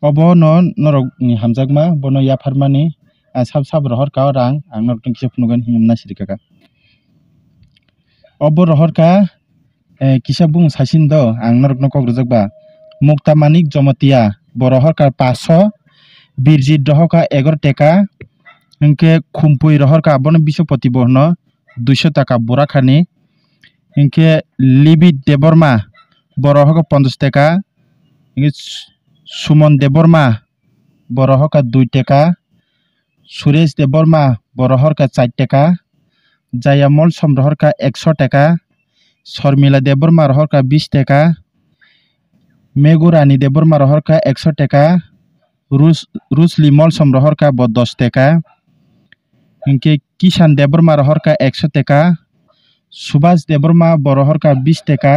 obo no norok ni hamjakma bono yafarmani sab sab rohor ka rang ang norok kisa phunugan himna sirikaka obo rohor ka kisa bung sasin do ang norok no kogrojak ba mukta manik jomotia borohor ka 500 birjit rohor ka 11 টাকা ইনকে খুম্পুই রহর কা বন বিশ্বপতি বহন 200 টাকা বুড়া খানি ইনকে লিবি দেবর্মা বড়হক 50 টাকা ইনকে সুমন দেবর্মা বড়হক 2 টাকা সুরেশ দেবর্মা বড়হর কা 4 টাকা জায়ামল সমরহর কা 100 টাকা শর্মিলা দেবর্মা রহর কা 20 টাকা মেগুরানি দেবর্মা রহর কা 100 টাকা রুসলি মল সমরহর কা 10 টাকা इनके किसान देबरमा रहर का 100 टाका सुभाष देबरमा बरहर का 20 टाका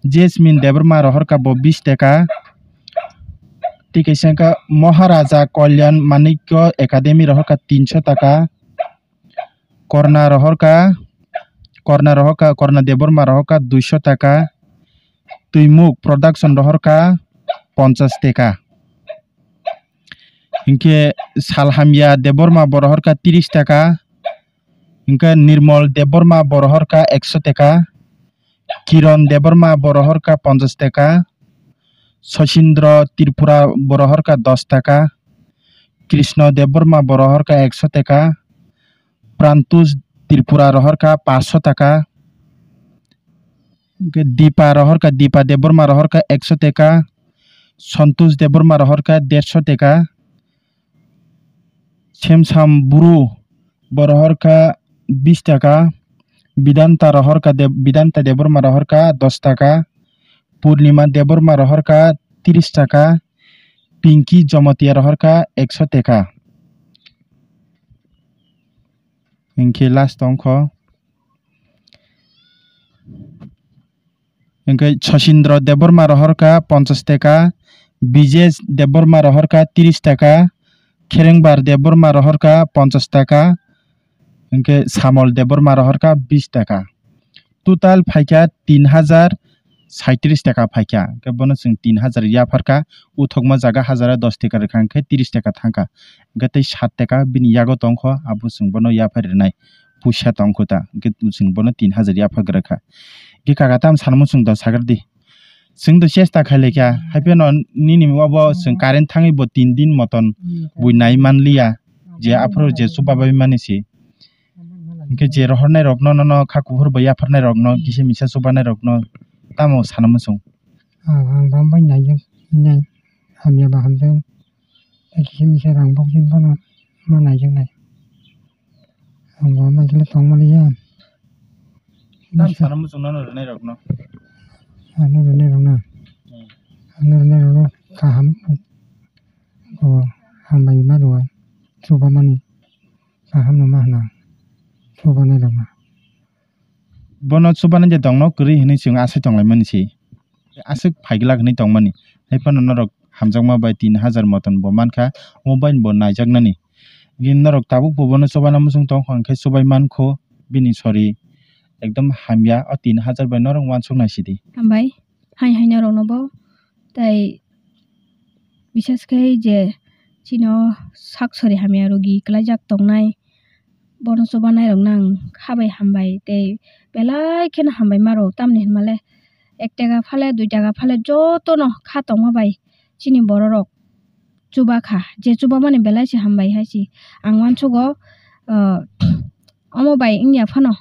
जेसमिन देबरमा रहर का 20 टाका ठीक है का महाराजा कल्याण माणिक्य एकेडमी रहर का 300 टाका करना देबरमा रहर का 200 टाका तुइमुक प्रोडक्शन रहर का 50 टाका इनके सालहामिया देबरमा बरहर का 30 टाका इनका निर्मल देबरमा बरहर का 100 टाका किरण देबरमा बरहर का 50 टाका शशीन्द्र त्रिपुरा बरहर का 10 टाका कृष्ण देबरमा बरहर का 100 टाका प्रांतुष त्रिपुरा रहर का 500 टाका दीपा देबरमा रहर का 100 टाका संतोष देबरमा रहर का 150 टाका शेमसाम बुरु बरहर का 20 टाका विदांता देबरमा रहर का 10 टाका पूर्णिमा देबरमा रहर का 30 टाका पिंकी जमतिया रहर का 100 टाका इनके लास्ट अंक इनके शशीन्द्र देबरमा रहर का 50 टाका विजय देबरमा रहर का 30 टाका खेरेंगबार देबरमा रहर का 50 टाका इनके सामल देबरमा रहर का 20 टाका टोटल फाइका 3037 टाका फाइका के बनो जों 3000 याफार का उथकमा जागा 1010 टाका रखांखे 30 टाका थांका गते 7 टाका बिनि यागो तंख आबु जों बनो याफारनाय पुसा तंखता के जों बनो 3000 याफार रखा के कागाताम सानमु जों द सागरदि जों द चेष्टा खालेखा हाइपेन निनि वाबो जों कारेन्ट थाङै बो 3 दिन मतन बुइनाय मानलिया जे आफरो जे सुबाबाय मानिसि के जे रहरनाय रगनो न खाकुफोर बया फरनाय रगनो किसे मिसा सुबानाय रगनो तामो सानमु जों आं बामबाय नायजों नाय हामिया बा हमदों किसे मिसा रां बखिन बनो मा नायजों नाय आं बा माइजों थांमालिया ताम सानमु जों न रनाय रगनो Ano kaham oh hambai maruwa coba mani kaham no mahna coba na dong bono coba na je dong no kuri hini sing ase tong lai manisi ase phaigla hini tong mani hai pan norok hamjangma bai 3000 moton bo mankha mobile bo naijak nani gin norok tabuk bo bono coba na musung tong khang khai cobai mankho bini sorry एकदम हामिया 3000 bai norok wansuk na sidi hambai hai na rong no bo tai বিশেষ করে যে চিনো সাকসরি হামিয়া রোগী ক্লাইজাক তংনাই বনসবা নাই রং নাং খাবাই হামবাই তে বেলাই খেন হামবাই মারো তামনি মালে 1 টাকা ফালে 2 টাকা ফালে যত ন খা তংমা বাই চিনি বড় রক চুবা খা যে চুবা মানে বেলাইছে হামবাই হাইছি আংমান ছুগো অমো বাই ইংয়া ফানো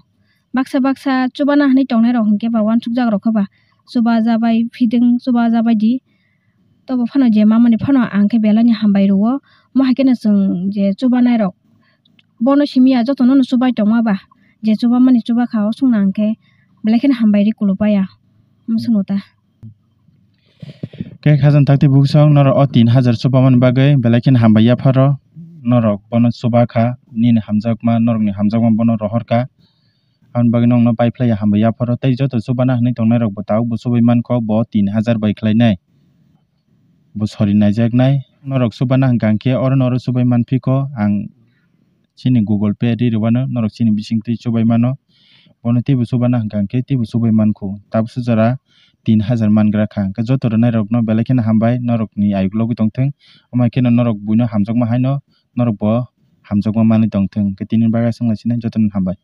বাক্সা বাক্সা চুবা না হানি তংনাই রং কে বা ওয়ান ছুক জাগ রখবা চুবা যাবাই ফিদিং চুবা যাবাই দি तब फानो जे मामानि फानो आंखे बेलानि हामबाय रो म हाकेना जों जे चुबा नाय रक बनो सिमिया जतनो न चुबाय तमाबा जे चुबा मानि चुबा खाओ सुंना आंखे बेलाखेन हामबाय रि कुलुबाया मसुनोता के खाजन थाकति बुकसं नर 3000 चुबा मन बागै बेलाखेन हामबाया फारो नरक बनो चुबा खा निन हामजाकमा नरकनि हामजाकमा बनो रहरका आन बागै नंनो बायफ्लाया हामबाया फारो तै जत चुबा ना हनै तंनाय रक बताव बुसुबै मानखौ ब 3000 बायख्लायनाय Busori najak nai norok subana hangkangke or norok subai manpiko ang chini Google Pay ri rwano norok chini bisingti subai mano bono tibu subana hangkangke tibu subai manko tab sujara 3000 mangra kha ke joto ro nairok no belai kheno hambai norok ni ayuklogoi tongtheng amai kheno norok buino hamjakma haino norok bo hamjakma manui tongtheng ke tini bagui swnglai sine joto no hambai.